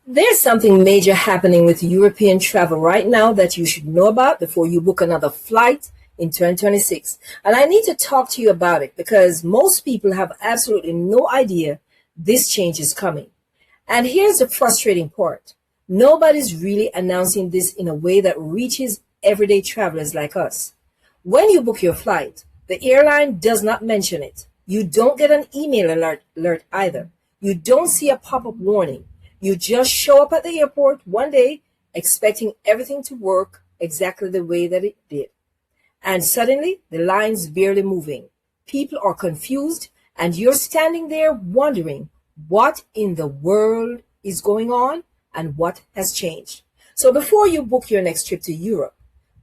There's something major happening with European travel right now that you should know about before you book another flight in 2026. And I need to talk to you about it because most people have absolutely no idea this change is coming. And here's the frustrating part. Nobody's really announcing this in a way that reaches everyday travelers like us. When you book your flight, the airline does not mention it. You don't get an email alert either. You don't see a pop-up warning. You just show up at the airport one day expecting everything to work exactly the way that it did. And suddenly, the line's barely moving. People are confused, and you're standing there wondering what in the world is going on and what has changed. So before you book your next trip to Europe,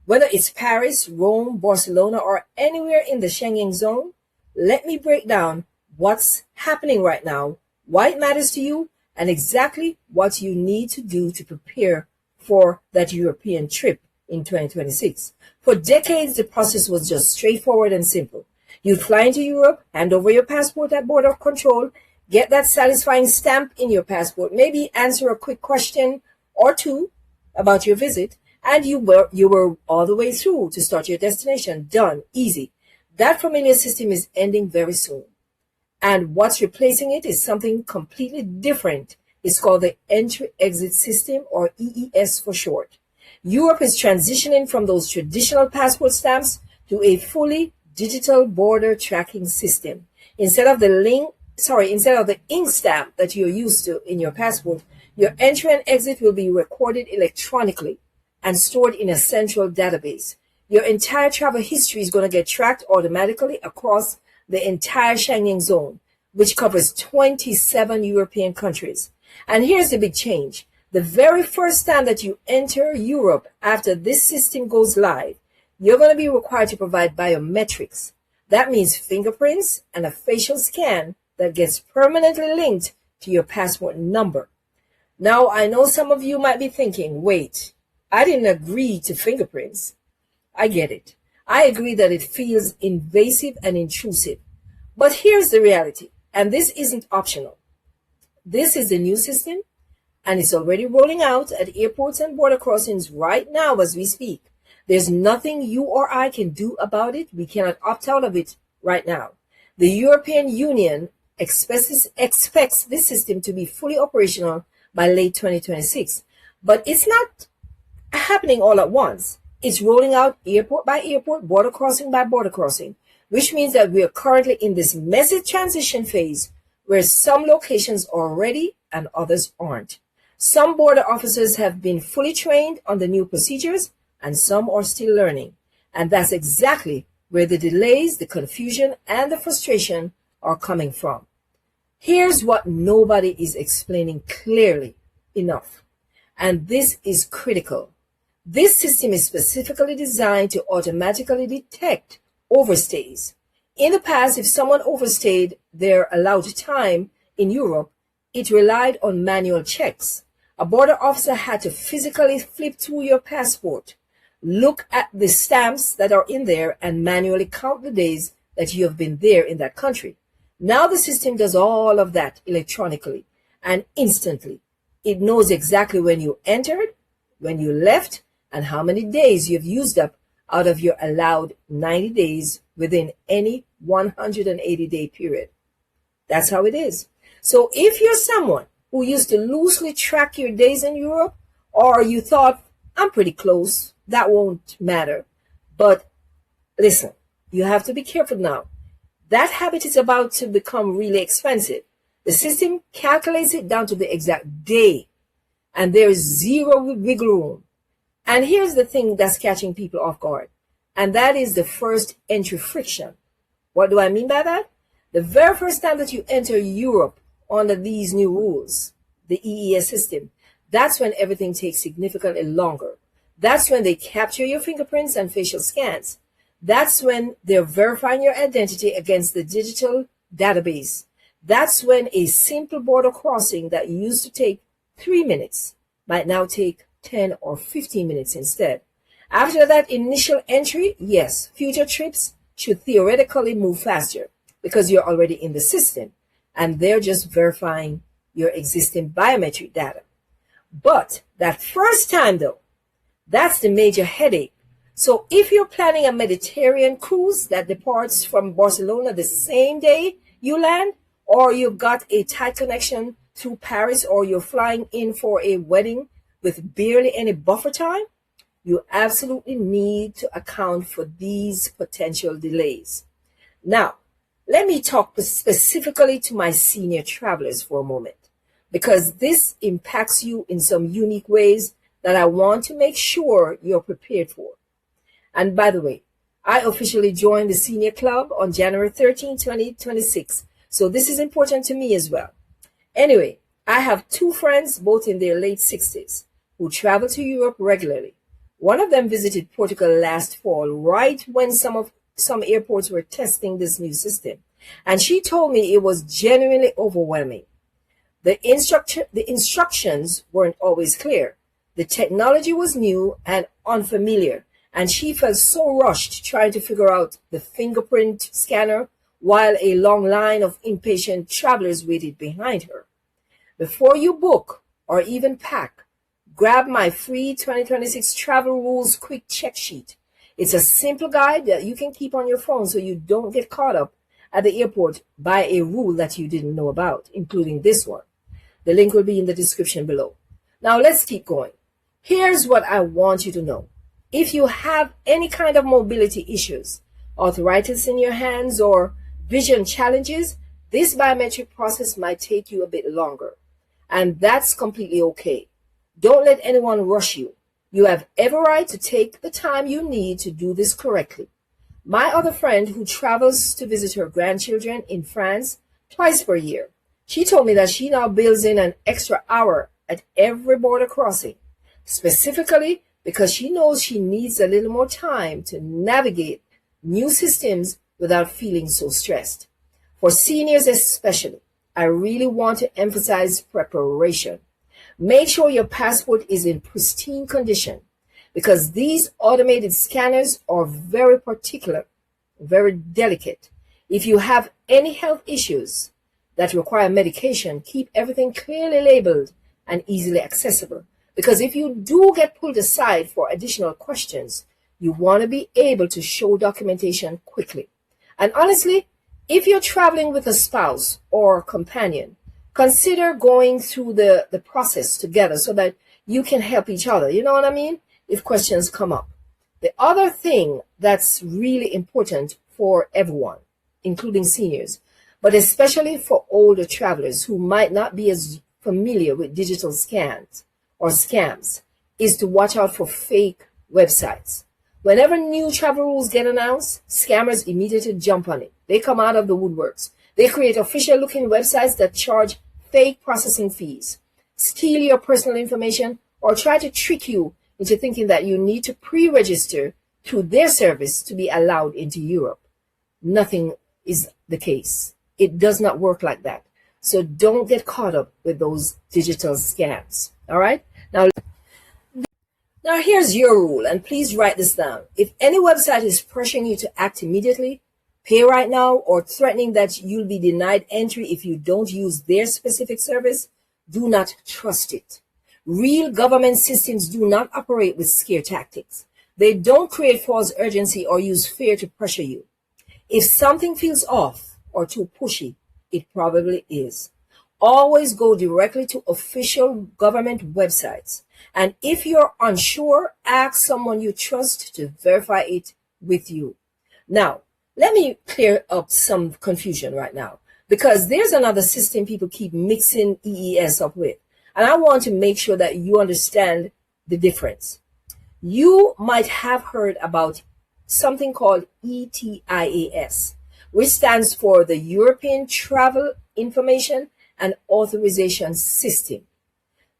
whether it's Paris, Rome, Barcelona, or anywhere in the Schengen zone, let me break down what's happening right now, why it matters to you, and exactly what you need to do to prepare for that European trip in 2026. For decades, the process was just straightforward and simple. You'd fly into Europe, hand over your passport at border control, get that satisfying stamp in your passport, maybe answer a quick question or two about your visit, and you were all the way through to start your destination. Done. Easy. That familiar system is ending very soon. And what's replacing it is something completely different. It's called the Entry-Exit System, or EES for short. Europe is transitioning from those traditional passport stamps to a fully digital border tracking system. Instead of the ink stamp that you're used to in your passport, your entry and exit will be recorded electronically and stored in a central database. Your entire travel history is going to get tracked automatically across the entire Schengen zone, which covers 27 European countries. And here's the big change. The very first time that you enter Europe after this system goes live, you're going to be required to provide biometrics. That means fingerprints and a facial scan that gets permanently linked to your passport number. Now, I know some of you might be thinking, wait, I didn't agree to fingerprints. I get it. I agree that it feels invasive and intrusive. But here's the reality, and this isn't optional. This is the new system, and it's already rolling out at airports and border crossings right now as we speak. There's nothing you or I can do about it. We cannot opt out of it right now. The European Union expects this system to be fully operational by late 2026, but it's not happening all at once. It's rolling out airport by airport, border crossing by border crossing, which means that we are currently in this messy transition phase where some locations are ready and others aren't. Some border officers have been fully trained on the new procedures and some are still learning. And that's exactly where the delays, the confusion, and the frustration are coming from. Here's what nobody is explaining clearly enough, and this is critical. This system is specifically designed to automatically detect overstays. In the past, if someone overstayed their allowed time in Europe, it relied on manual checks. A border officer had to physically flip through your passport, look at the stamps that are in there, and manually count the days that you have been there in that country. Now the system does all of that electronically and instantly. It knows exactly when you entered, when you left, and how many days you've used up out of your allowed 90 days within any 180-day period. That's how it is. So if you're someone who used to loosely track your days in Europe, or you thought, I'm pretty close, that won't matter. But listen, you have to be careful now. That habit is about to become really expensive. The system calculates it down to the exact day, and there is zero wiggle room. And here's the thing that's catching people off guard, and that is the first entry friction. What do I mean by that? The very first time that you enter Europe under these new rules, the EES system, that's when everything takes significantly longer. That's when they capture your fingerprints and facial scans. That's when they're verifying your identity against the digital database. That's when a simple border crossing that used to take 3 minutes might now take 10 or 15 minutes instead. After that initial entry, yes, future trips should theoretically move faster because you're already in the system and they're just verifying your existing biometric data. But that first time though, that's the major headache. So if you're planning a Mediterranean cruise that departs from Barcelona the same day you land, or you've got a tight connection through Paris, or you're flying in for a wedding with barely any buffer time, you absolutely need to account for these potential delays. Now, let me talk specifically to my senior travelers for a moment, because this impacts you in some unique ways that I want to make sure you're prepared for. And by the way, I officially joined the Senior Club on January 13, 2026. So this is important to me as well. Anyway, I have two friends, both in their late 60s, who travel to Europe regularly. One of them visited Portugal last fall, right when some airports were testing this new system. And she told me it was genuinely overwhelming. The instructions weren't always clear. The technology was new and unfamiliar, and she felt so rushed trying to figure out the fingerprint scanner while a long line of impatient travelers waited behind her. Before you book or even pack, grab my free 2026 Travel Rules Quick Check Sheet. It's a simple guide that you can keep on your phone so you don't get caught up at the airport by a rule that you didn't know about, including this one. The link will be in the description below. Now let's keep going. Here's what I want you to know. If you have any kind of mobility issues, arthritis in your hands, or vision challenges, this biometric process might take you a bit longer. And that's completely okay. Don't let anyone rush you. You have every right to take the time you need to do this correctly. My other friend, who travels to visit her grandchildren in France twice per year, she told me that she now builds in an extra hour at every border crossing, specifically because she knows she needs a little more time to navigate new systems without feeling so stressed. For seniors especially, I really want to emphasize preparation. Make sure your passport is in pristine condition, because these automated scanners are very particular, very delicate. If you have any health issues that require medication, keep everything clearly labeled and easily accessible. Because if you do get pulled aside for additional questions, you want to be able to show documentation quickly. And honestly, if you're traveling with a spouse or companion, consider going through the process together so that you can help each other. You know what I mean? If questions come up. The other thing that's really important for everyone, including seniors, but especially for older travelers who might not be as familiar with digital scans or scams, is to watch out for fake websites. Whenever new travel rules get announced, scammers immediately jump on it. They come out of the woodworks. They create official-looking websites that charge fake processing fees, steal your personal information, or try to trick you into thinking that you need to pre-register through their service to be allowed into Europe. Nothing is the case. It does not work like that. So don't get caught up with those digital scams. All right? Now here's your rule, and please write this down. If any website is pressuring you to act immediately, pay right now, or threatening that you'll be denied entry if you don't use their specific service, do not trust it. Real government systems do not operate with scare tactics. They don't create false urgency or use fear to pressure you. If something feels off or too pushy, it probably is. Always go directly to official government websites. And if you're unsure, ask someone you trust to verify it with you. Now, let me clear up some confusion right now, because there's another system people keep mixing EES up with. And I want to make sure that you understand the difference. You might have heard about something called ETIAS, which stands for the European Travel Information and Authorization System.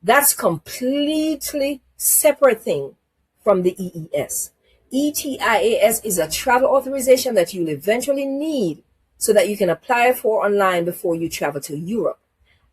That's completely separate thing from the EES. ETIAS is a travel authorization that you'll eventually need so that you can apply for online before you travel to Europe.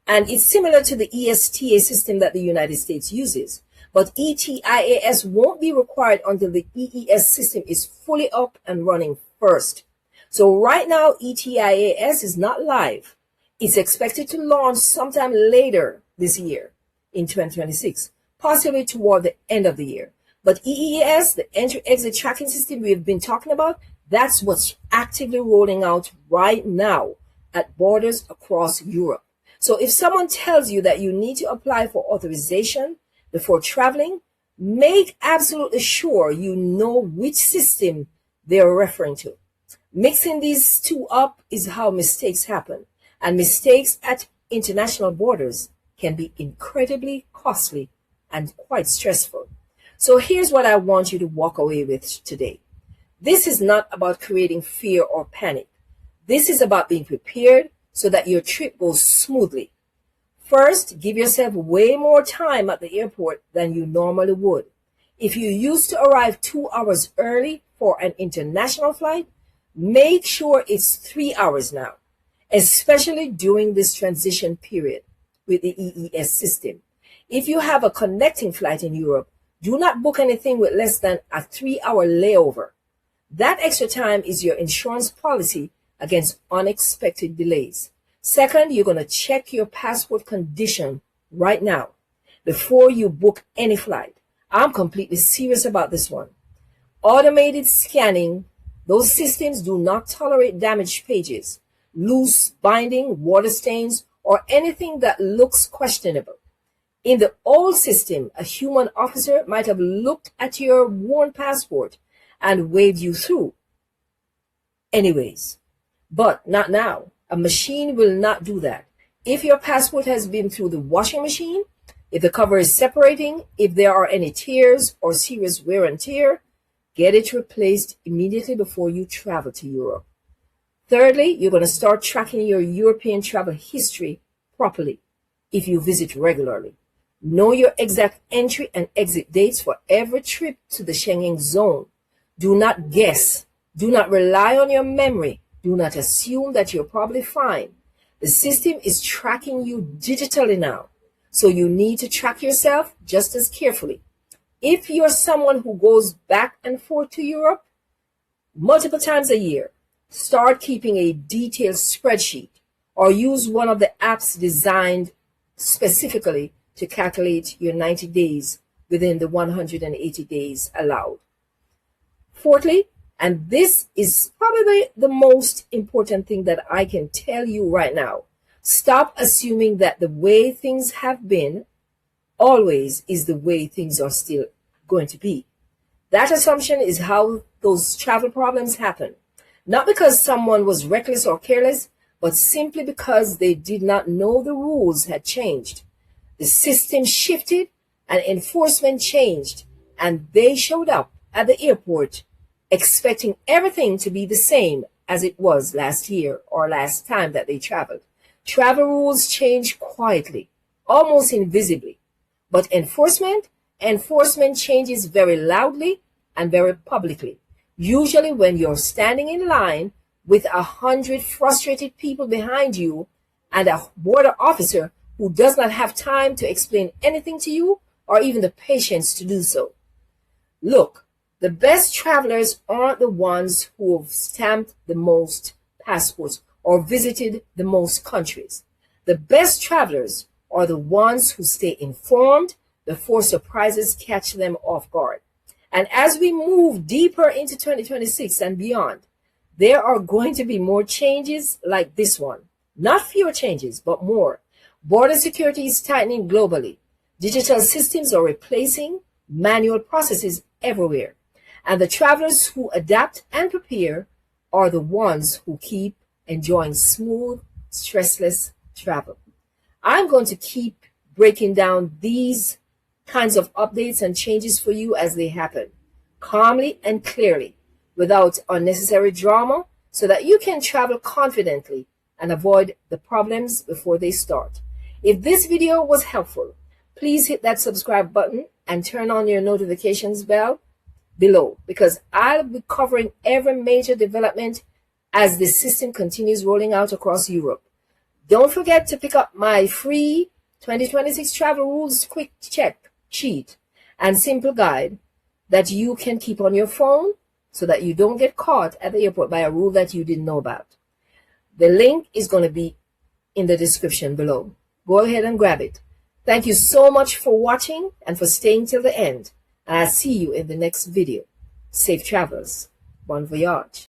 And it's similar to the ESTA system that the United States uses. But ETIAS won't be required until the EES system is fully up and running first. So right now, ETIAS is not live. It's expected to launch sometime later this year. in 2026, possibly toward the end of the year. But EES, the entry-exit tracking system we've been talking about, that's what's actively rolling out right now at borders across Europe. So if someone tells you that you need to apply for authorization before traveling, make absolutely sure you know which system they're referring to. Mixing these two up is how mistakes happen, and mistakes at international borders can be incredibly costly and quite stressful. So here's what I want you to walk away with today. This is not about creating fear or panic. This is about being prepared so that your trip goes smoothly. First, give yourself way more time at the airport than you normally would. If you used to arrive 2 hours early for an international flight, make sure it's 3 hours now, especially during this transition period with the EES system. If you have a connecting flight in Europe, do not book anything with less than a 3-hour layover. That extra time is your insurance policy against unexpected delays. Second, you're going to check your passport condition right now before you book any flight. I'm completely serious about this one. Automated scanning, those systems do not tolerate damaged pages, loose binding, water stains, or anything that looks questionable. In the old system, a human officer might have looked at your worn passport and waved you through. Anyways, but not now. A machine will not do that. If your passport has been through the washing machine, if the cover is separating, if there are any tears or serious wear and tear, get it replaced immediately before you travel to Europe. Thirdly, you're going to start tracking your European travel history properly if you visit regularly. Know your exact entry and exit dates for every trip to the Schengen zone. Do not guess. Do not rely on your memory. Do not assume that you're probably fine. The system is tracking you digitally now, so you need to track yourself just as carefully. If you're someone who goes back and forth to Europe multiple times a year, start keeping a detailed spreadsheet or use one of the apps designed specifically to calculate your 90 days within the 180 days allowed. Fourthly, and this is probably the most important thing that I can tell you right now, stop assuming that the way things have been always is the way things are still going to be. That assumption is how those travel problems happen. Not because someone was reckless or careless, but simply because they did not know the rules had changed. The system shifted and enforcement changed, and they showed up at the airport expecting everything to be the same as it was last year or last time that they traveled. Travel rules change quietly, almost invisibly, but enforcement changes very loudly and very publicly. Usually when you're standing in line with 100 frustrated people behind you and a border officer who does not have time to explain anything to you or even the patience to do so. Look, the best travelers aren't the ones who have stamped the most passports or visited the most countries. The best travelers are the ones who stay informed before surprises catch them off guard. And as we move deeper into 2026 and beyond, there are going to be more changes like this one. Not fewer changes, but more. Border security is tightening globally. Digital systems are replacing manual processes everywhere. And the travelers who adapt and prepare are the ones who keep enjoying smooth, stressless travel. I'm going to keep breaking down these kinds of updates and changes for you as they happen, calmly and clearly, without unnecessary drama, so that you can travel confidently and avoid the problems before they start. If this video was helpful, please hit that subscribe button and turn on your notifications bell below, because I'll be covering every major development as the system continues rolling out across Europe. Don't forget to pick up my free 2026 Travel Rules Quick Check sheet and simple guide that you can keep on your phone so that you don't get caught at the airport by a rule that you didn't know about. The link is going to be in the description below. Go ahead and grab it. Thank you so much for watching and for staying till the end. And I'll see you in the next video. Safe travels. Bon voyage.